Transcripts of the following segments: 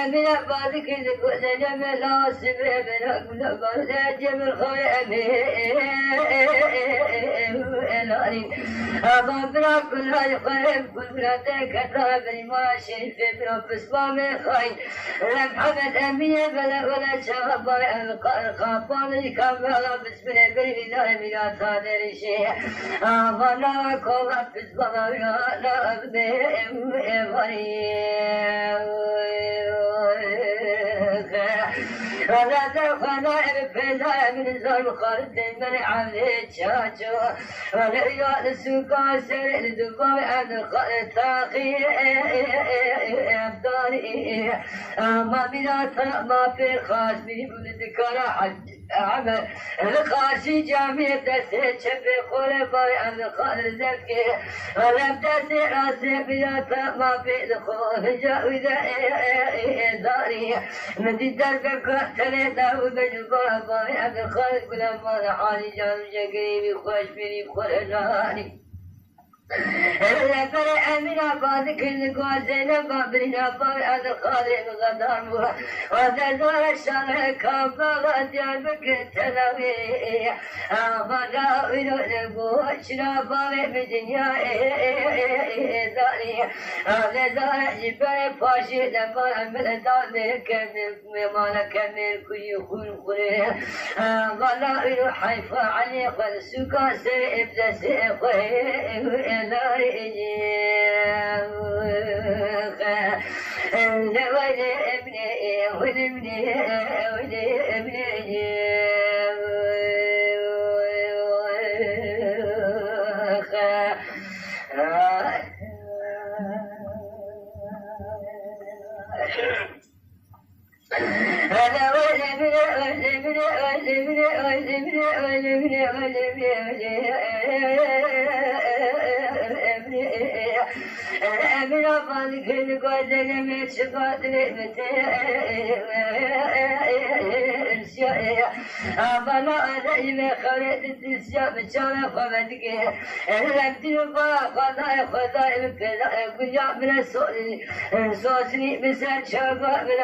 من أبادك ذكونا ملا سبب من أبادك جمل خير أما بنا كل هاي خير كل بنا تكتر بني ما شريف بنا بسمام خير محمد أمين ولا شغب القابان كامل بسم الله بالله من صادر شيء أما لا كوما بسمام لا أبدي ولا تخنا بلا من زول خالد من عمل شاشو ولا يا السوق سر الدباب عن الطاقي أبداني ما بنا ما في خاص بني بذكر عمل الخاشي جامع دسي شب خول باي عن الخال زكي ولم دسي راسي بنا ما في دخول جاوزة داري من دي دربك تلي داود جبار باي عن الخال كل ما حالي جام جقريبي خوش بني خلجاني الرفر أمين أباد كل قوزنا بابرنا باب الخالق غدار وذا الشرع كابا ديار بك تلاوي أبدا ويلو نبوشنا باب بدنيا داري هذا جبال فاشي دبار من دار كمل مالا كمل كي يخون خوري أبدا ويلو حيفا علي خلصوكا سر إبدا سر من أفضل كل قدر من شقادر أفضل أدعي خلت السياق بشارة خبتك لم تنفع خضاء كل من الصوصني بسان شابا من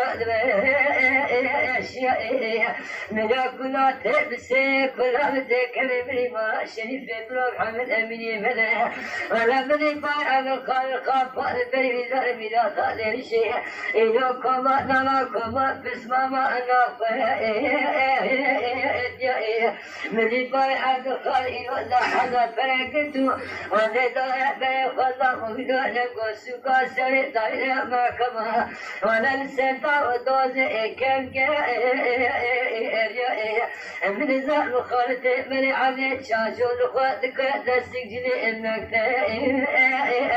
أشياء من كل تبسي كل عبدك من ما شريف بلوك حمد أمني ملا ولا من يفعل الخالق فأذبري بذار بلا صادر شيء إذا كما نراكما بسم ما أنا من يفعل الخالق ولا حدا فرقته وندى بيخضع مبدأ نقصك سرد دائرة ما كما وننسى ودوز كم من ذا مخالط من عمل شاشو لخواتك دستك إنك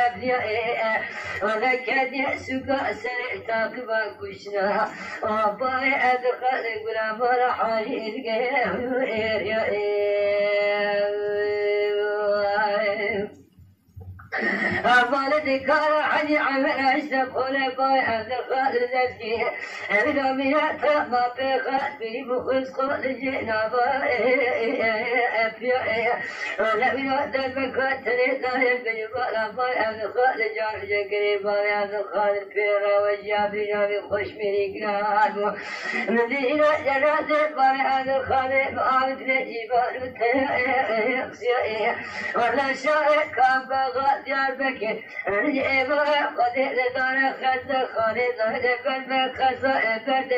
أبنياء ولكن يأسك سرع تاقبا كشنا واباي أدخل قرام رحاني أفضل ذكر حج عمل أشرف خلفاء عبد القادر الزكي أبدا من ما في خاتمي بخص قول جئنا أبياء ولم يؤدى بكتر دايم بجبال أباء عبد القادر جامع جقريبا عبد القادر بيرا وجابنا بخش مريقنا مدينة جنازة بار عبد القادر بآبد نجيبان ولا شارع كان بغاد ديار بكر الجيبا قد دار خزة خالد قلب خزة برد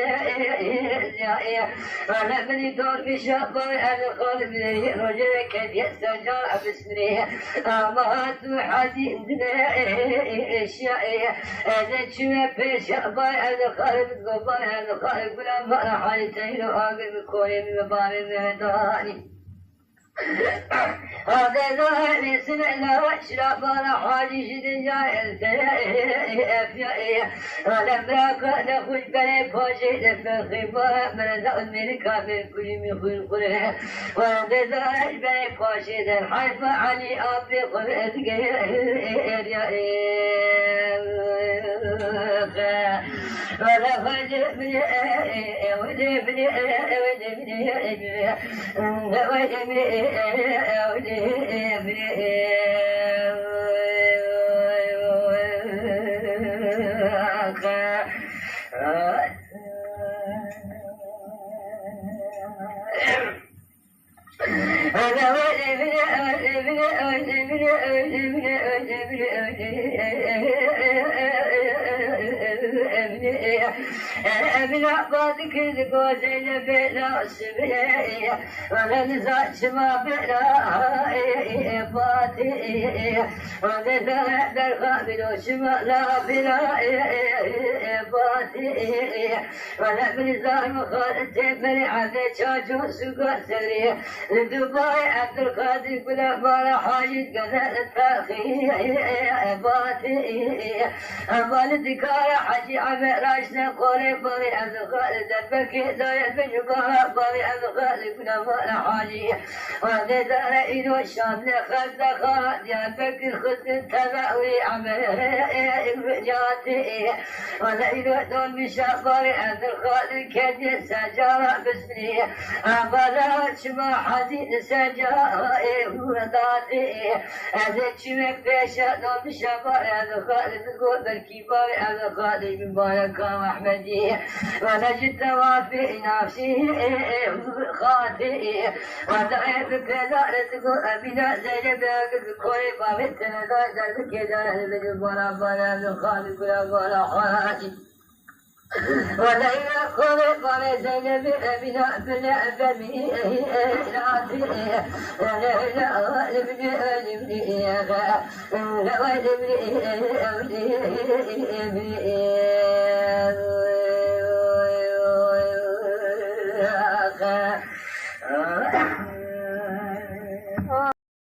أنا من دور بشابة أنا خالد من رجل كد يستجار بسمره أمات حديد الشيء أنا شوية بشابة أنا خالد قبا أنا خالد بلا ما حالتين وآقل بكوني من باب المهداني هذا ظاهر سمعنا واشرب على حاجي شديد لما كان نخش بلي فاشي لما خبا من ذا الملكة من كل مخل قرى وهذا ظاهر بلي فاشي ذا الحيف علي أبي قرأت ولا خرج من ودي من أعبادك ذكوزين بلا السبيع ولا نزعج ما بلا باتي ونزع بالغابل شمالا بلا باتي ولا بنزع مخالطة بلع بشاجو سوق سريع لدبي عبد القادر بلا بلا حاجد قذل التاخي باتي أمال الذكاية حجي عمل راشنا قولي بلي عبد الخالد البكي داية بجبارة بلي عبد الخالد بلا بلا حاجي وهذا دار إيدو الشام لخد خاد يا بكي خد تبعوي عمل الرجاتي وهذا إيدو دون مشابري عبد الخالد كدي سجارة بسني أبدا شما حديد سجارة وداتي هذا شمك بيشا دون مشابري عبد الخالد تقول بالكبار عبد الخالد بن باركة وأحمدي ونجد توافي نفسي خاطئ ودعيت كذا تقول أبينا زينب بكوري بابت نزاي كذا من برابر من خالد برابر حاجي وليلة قولي بابت زينب أبينا بلا أبني راتي لا ابني ابني ابني